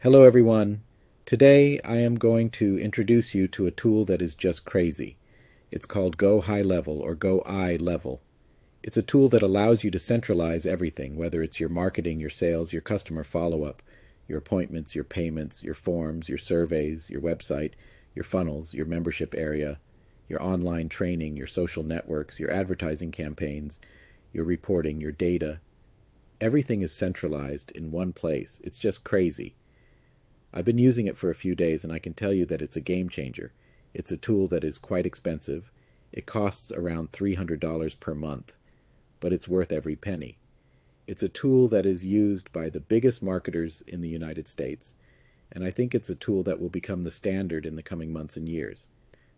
Hello everyone. Today I am going to introduce you to a tool that is just crazy. It's called Go HighLevel or Go iLevel. It's a tool that allows you to centralize everything, whether it's your marketing, your sales, your customer follow-up, your appointments, your payments, your forms, your surveys, your website, your funnels, your membership area, your online training, your social networks, your advertising campaigns, your reporting, your data. Everything is centralized in one place. It's just crazy. I've been using it for a few days and I can tell you that it's a game changer. It's a tool that is quite expensive. It costs around $300 per month, but it's worth every penny. It's a tool that is used by the biggest marketers in the United States, and I think it's a tool that will become the standard in the coming months and years.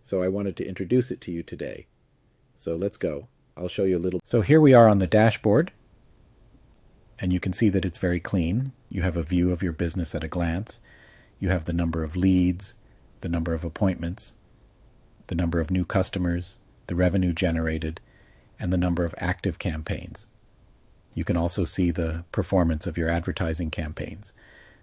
So I wanted to introduce it to you today. So let's go. I'll show you a little. So here we are on the dashboard, and you can see that it's very clean. You have a view of your business at a glance. You have the number of leads, the number of appointments, the number of new customers, the revenue generated, and the number of active campaigns. You can also see the performance of your advertising campaigns,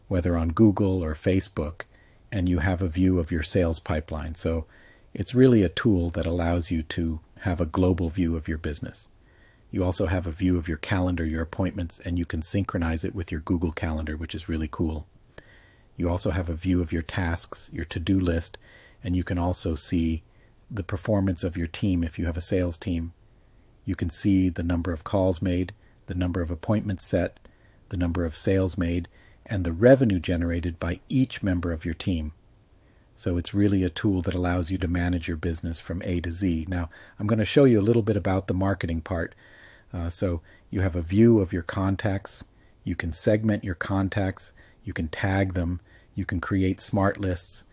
whether on Google or Facebook, and you have a view of your sales pipeline. So it's really a tool that allows you to have a global view of your business. You also have a view of your calendar, your appointments, and you can synchronize it with your Google Calendar, which is really cool. You also have a view of your tasks, your to-do list, and you can also see the performance of your team if you have a sales team. You can see the number of calls made, the number of appointments set, the number of sales made, and the revenue generated by each member of your team. So it's really a tool that allows you to manage your business from A to Z. Now, I'm going to show you a little bit about the marketing part. So you have a view of your contacts. You can segment your contacts. You can tag them. You can create smart lists.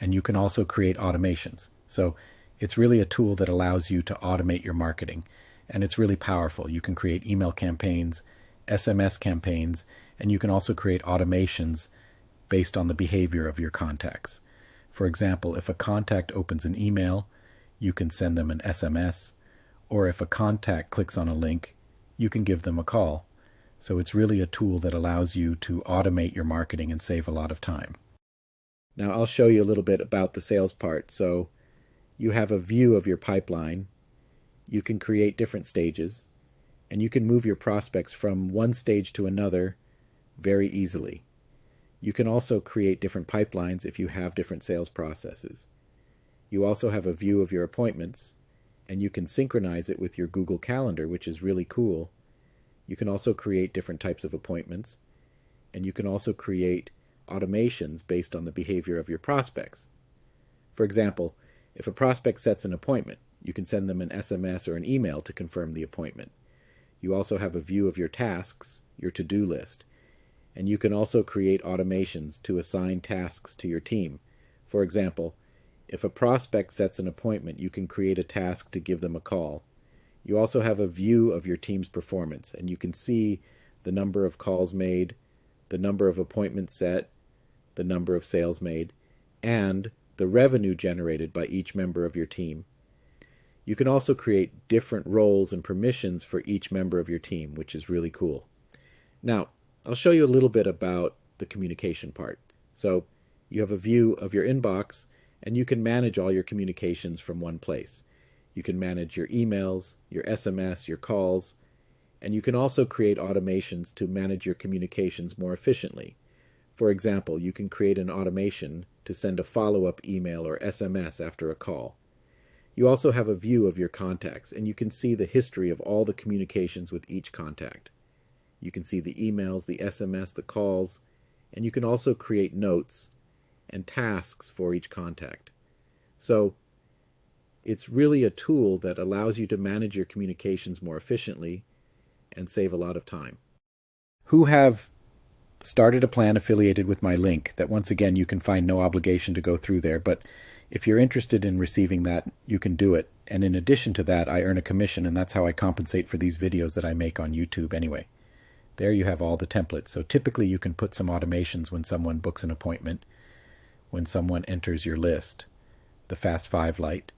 And you can also create automations. So it's really a tool that allows you to automate your marketing. And it's really powerful. You can create email campaigns, SMS campaigns, and you can also create automations based on the behavior of your contacts. For example, if a contact opens an email, you can send them an SMS, or if a contact clicks on a link, you can give them a call. So it's really a tool that allows you to automate your marketing and save a lot of time. Now I'll show you a little bit about the sales part. So you have a view of your pipeline. You can create different stages, and you can move your prospects from one stage to another very easily. You can also create different pipelines if you have different sales processes. You also have a view of your appointments, and you can synchronize it with your Google Calendar, which is really cool. You can also create different types of appointments, and you can also create automations based on the behavior of your prospects. For example, if a prospect sets an appointment, you can send them an SMS or an email to confirm the appointment. You also have a view of your tasks, your to-do list, and you can also create automations to assign tasks to your team. For example, if a prospect sets an appointment, you can create a task to give them a call. You also have a view of your team's performance, and you can see the number of calls made, the number of appointments set, the number of sales made, and the revenue generated by each member of your team. You can also create different roles and permissions for each member of your team, which is really cool. Now, I'll show you a little bit about the communication part. So you have a view of your inbox, and you can manage all your communications from one place. You can manage your emails, your SMS, your calls, and you can also create automations to manage your communications more efficiently. For example, you can create an automation to send a follow-up email or SMS after a call. You also have a view of your contacts, and you can see the history of all the communications with each contact. You can see the emails, the SMS, the calls, and you can also create notes and tasks for each contact. So it's really a tool that allows you to manage your communications more efficiently and save a lot of time. Who have started a plan affiliated with my link that, once again, you can find no obligation to go through there, but if you're interested in receiving that, you can do it. And in addition to that, I earn a commission, and that's how I compensate for these videos that I make on YouTube anyway. There you have all the templates. So typically you can put some automations when someone books an appointment, when someone enters your list, the Fast 5 light.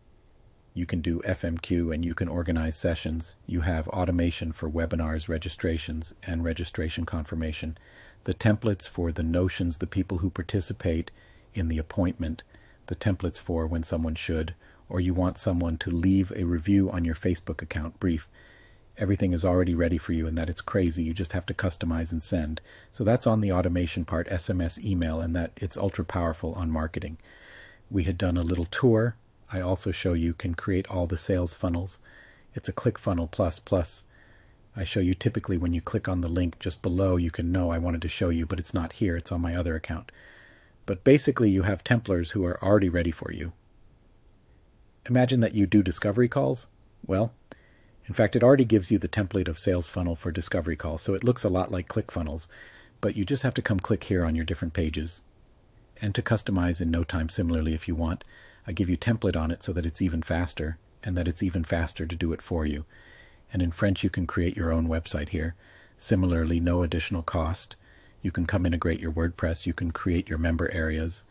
You can do FMQ, and you can organize sessions. You have automation for webinars, registrations, and registration confirmation. the templates for the notions, the people who participate in the appointment, the templates for when someone should, or you want someone to leave a review on your Facebook account, brief. Everything is already ready for you, and that it's crazy. You just have to customize and send. So that's on the automation part, SMS, email, and that it's ultra powerful on marketing. We had done a little tour. I also show you can create all the sales funnels. It's a ClickFunnel plus. I show you typically when you click on the link just below, you can know I wanted to show you, but it's not here. It's on my other account. But basically you have Templars who are already ready for you. Imagine that you do discovery calls. Well, in fact, it already gives you the template of sales funnel for discovery calls, so it looks a lot like ClickFunnels, but you just have to come click here on your different pages. And to customize in no time similarly if you want, I give you template on it so that it's even faster, and that it's even faster to do it for you. And in French, you can create your own website here. Similarly, no additional cost. You can come integrate your WordPress. You can create your member areas.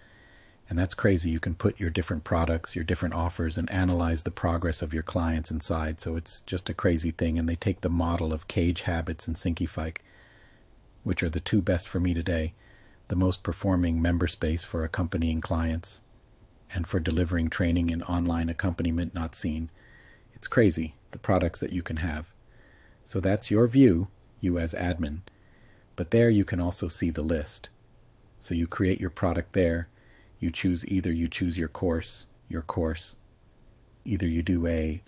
And that's crazy. You can put your different products, your different offers, and analyze the progress of your clients inside. So it's just a crazy thing. And they take the model of Cage Habits and Syncify, which are the two best for me today, the most performing member space for accompanying clients and for delivering training in online accompaniment not seen. It's crazy, the products that you can have. So that's your view, you as admin. But there you can also see the list. So you create your product there. You choose your course, either you do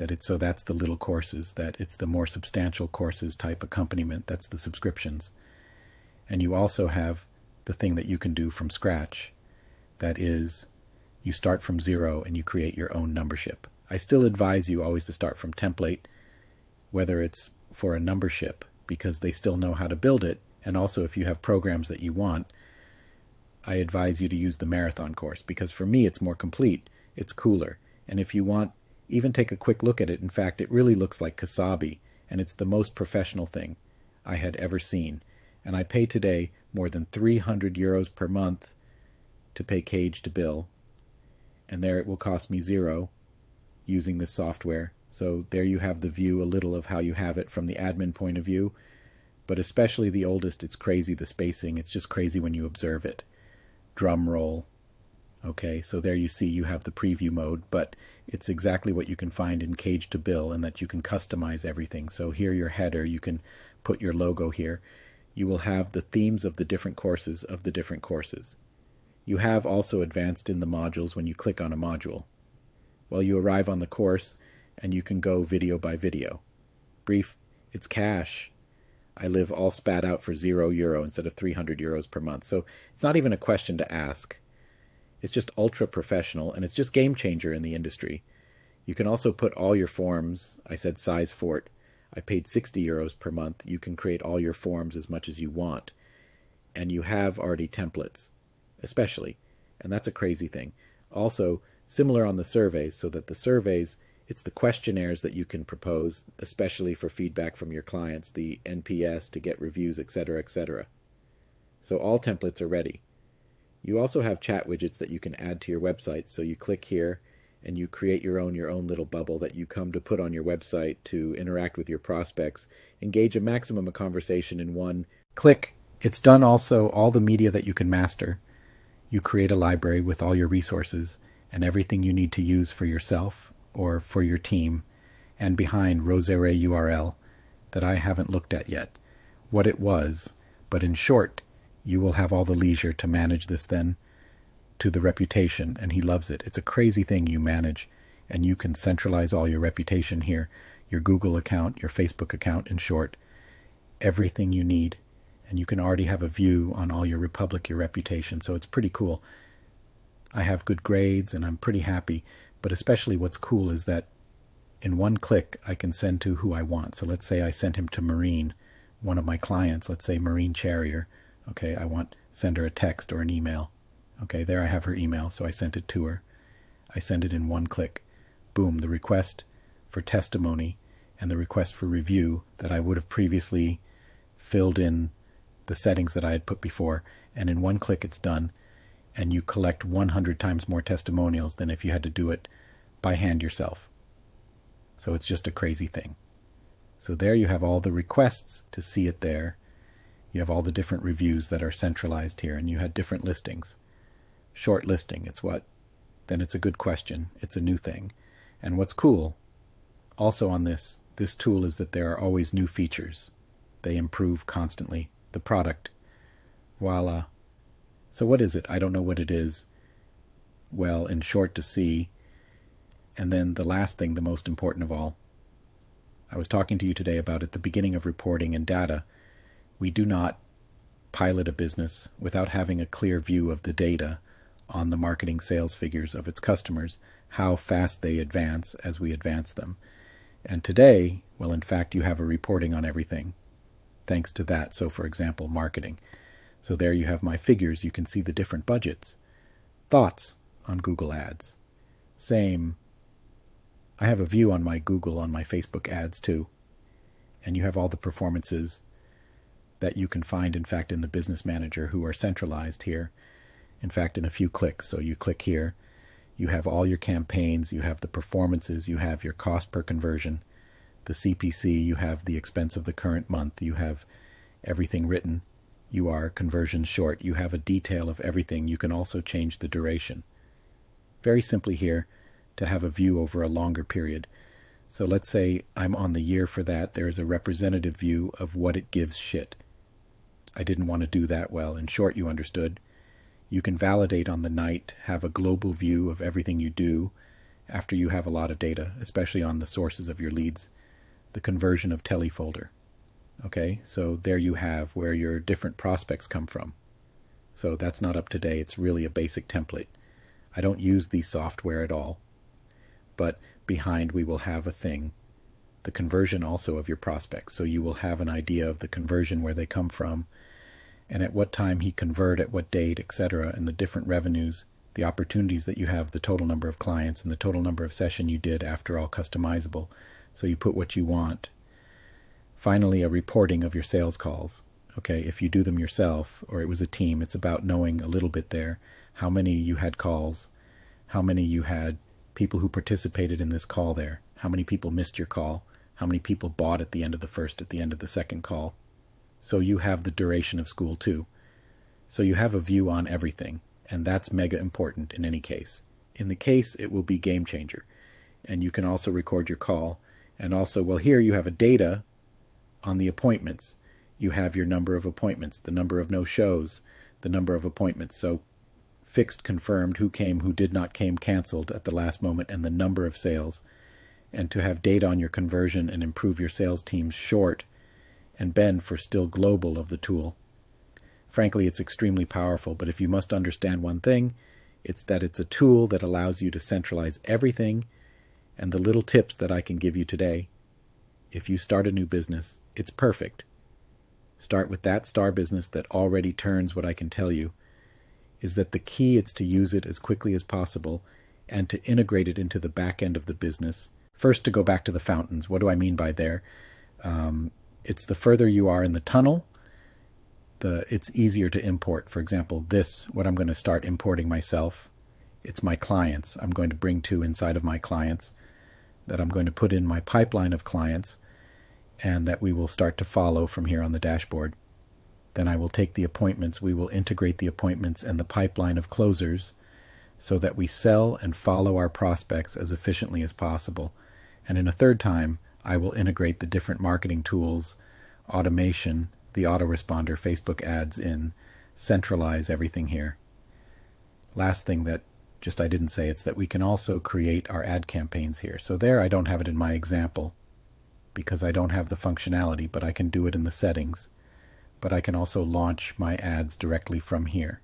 that's the little courses, that it's the more substantial courses type accompaniment, that's the subscriptions. And you also have the thing that you can do from scratch. That is, you start from zero and you create your own numbership. I still advise you always to start from template, whether it's for a numbership, because they still know how to build it. And also if you have programs that you want, I advise you to use the marathon course, because for me it's more complete, it's cooler. And if you want, even take a quick look at it. In fact, it really looks like Kasabi, and it's the most professional thing I had ever seen. And I pay today more than 300 euros per month to pay Cage to bill. And there it will cost me zero using this software. So there you have the view, a little of how you have it from the admin point of view. But especially the oldest, it's crazy, the spacing. It's just crazy when you observe it. Drum roll. Okay, so there you see you have the preview mode, but it's exactly what you can find in Cage to Bill, and that you can customize everything. So here your header, you can put your logo here. You will have the themes of the different courses You have also advanced in the modules when you click on a module. Well, you arrive on the course and you can go video by video. Brief, it's cash. I live all spat out for €0 instead of 300 euros per month. So it's not even a question to ask. It's just ultra professional, and it's just game changer in the industry. You can also put all your forms. I said size fort. I paid 60 euros per month. You can create all your forms as much as you want. And you have already templates, especially. And that's a crazy thing. Also, similar on the surveys, so that the surveys, it's the questionnaires that you can propose, especially for feedback from your clients, the NPS to get reviews, etc., etc. So all templates are ready. You also have chat widgets that you can add to your website. So you click here and you create your own little bubble that you come to put on your website to interact with your prospects, engage a maximum of conversation in one click. It's done also all the media that you can master. You create a library with all your resources and everything you need to use for yourself or for your team, and behind Rosere URL that I haven't looked at yet what it was, but in short, you will have all the leisure to manage this then to the reputation, and he loves it. It's a crazy thing you manage, and you can centralize all your reputation here, your Google account, your Facebook account, in short, everything you need, and you can already have a view on all your Republic, your reputation, so it's pretty cool. I have good grades, and I'm pretty happy, but especially what's cool is that in one click, I can send to who I want. So let's say I sent him to Marine, one of my clients, let's say Marine Charrier. Okay, I want send her a text or an email. Okay, there I have her email, so I sent it to her. I send it in one click. Boom, the request for testimony and the request for review that I would have previously filled in the settings that I had put before, and in one click it's done, and you collect 100 times more testimonials than if you had to do it by hand yourself. So it's just a crazy thing. So there you have all the requests to see it there. You have all the different reviews that are centralized here, and you had different listings. Short listing, it's what? Then it's a good question. It's a new thing. And what's cool also on this tool is that there are always new features. They improve constantly. The product. Voila. So what is it? I don't know what it is. Well, in short, to see. And then the last thing, the most important of all. I was talking to you today about at the beginning of reporting and data, we do not pilot a business without having a clear view of the data on the marketing sales figures of its customers, how fast they advance as we advance them. And today, well, in fact, you have a reporting on everything, thanks to that. So, for example, marketing. So there you have my figures. You can see the different budgets. Thoughts on Google Ads. Same. I have a view on my Google, on my Facebook ads too. And you have all the performances that you can find, in fact, in the Business Manager, who are centralized here. In fact, in a few clicks. So you click here. You have all your campaigns. You have the performances. You have your cost per conversion. The CPC. You have the expense of the current month. You have everything written. You are conversion short. You have a detail of everything. You can also change the duration. Very simply here, to have a view over a longer period. So let's say I'm on the year for that. There is a representative view of what it gives shit. I didn't want to do that well. In short, you understood. You can validate on the night, have a global view of everything you do after you have a lot of data, especially on the sources of your leads, the conversion of telefolder. Okay, so there you have where your different prospects come from. So that's not up to date. It's really a basic template. I don't use the software at all. But behind we will have a thing, the conversion also of your prospects. So you will have an idea of the conversion, where they come from, and at what time he converted, at what date, etc., and the different revenues, the opportunities that you have, the total number of clients, and the total number of sessions you did, after all customizable. So you put what you want. Finally, a reporting of your sales calls. Okay, if you do them yourself, or it was a team, it's about knowing a little bit there, how many you had calls, how many you had people who participated in this call there, how many people missed your call, how many people bought at the end of the first, at the end of the second call. So you have the duration of school too. So you have a view on everything, and that's mega important in any case. In the case, it will be game changer. And you can also record your call. And also, well, here you have a data on the appointments. You have your number of appointments, the number of no-shows, the number of appointments. So fixed, confirmed, who came, who did not came, canceled at the last moment, and the number of sales. And to have data on your conversion and improve your sales team's short and bend for still global of the tool. Frankly, it's extremely powerful, but if you must understand one thing, it's that it's a tool that allows you to centralize everything, and the little tips that I can give you today. If you start a new business, it's perfect. Start with that star business that already turns. What I can tell you is that the key is to use it as quickly as possible and to integrate it into the back end of the business. First, to go back to the fountains. What do I mean by there? It's the further you are in the tunnel, it's easier to import. For example, what I'm going to start importing myself, it's my clients. I'm going to bring to inside of my clients, that I'm going to put in my pipeline of clients, and that we will start to follow from here on the dashboard. Then I will take the appointments. We will integrate the appointments and the pipeline of closers so that we sell and follow our prospects as efficiently as possible. And in a third time, I will integrate the different marketing tools, automation, the autoresponder, Facebook ads in, centralize everything here. Last thing that I didn't say, it's that we can also create our ad campaigns here. So there I don't have it in my example because I don't have the functionality, but I can do it in the settings. But I can also launch my ads directly from here.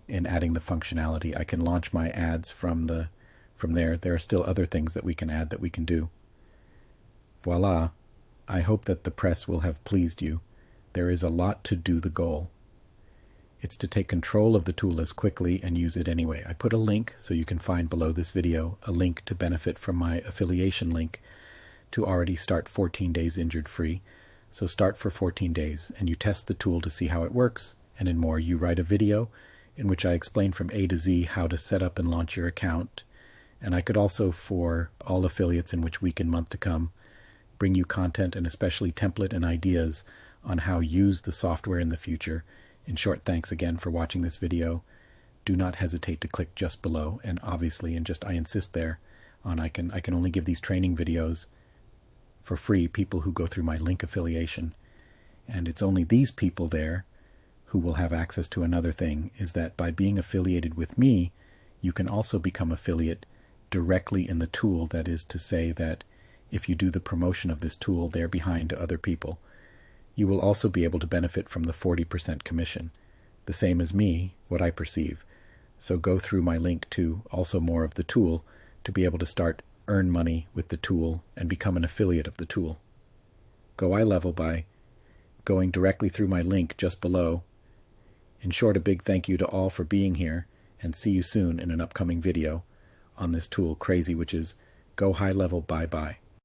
In adding the functionality, I can launch my ads from there. There are still other things that we can add, that we can do. Voila. I hope that the press will have pleased you. There is a lot to do the goal. It's to take control of the tool as quickly and use it anyway. I put a link, so you can find below this video, a link to benefit from my affiliation link to already start 14 days injured free. So start for 14 days, and you test the tool to see how it works, and in more, you write a video in which I explain from A to Z how to set up and launch your account. And I could also, for all affiliates in which week and month to come, bring you content and especially template and ideas on how to use the software in the future. In short, thanks again for watching this video. Do not hesitate to click just below, and obviously, I insist there on I can only give these training videos for free, people who go through my link affiliation. And it's only these people there who will have access to another thing, is that by being affiliated with me, you can also become affiliate directly in the tool. That is to say that if you do the promotion of this tool there behind to other people, you will also be able to benefit from the 40% commission, the same as me, what I perceive. So go through my link to also more of the tool to be able to earn money with the tool and become an affiliate of the tool. Go HighLevel by going directly through my link just below. In short, a big thank you to all for being here, and see you soon in an upcoming video on this tool, Crazy, which is Go HighLevel. Bye-bye.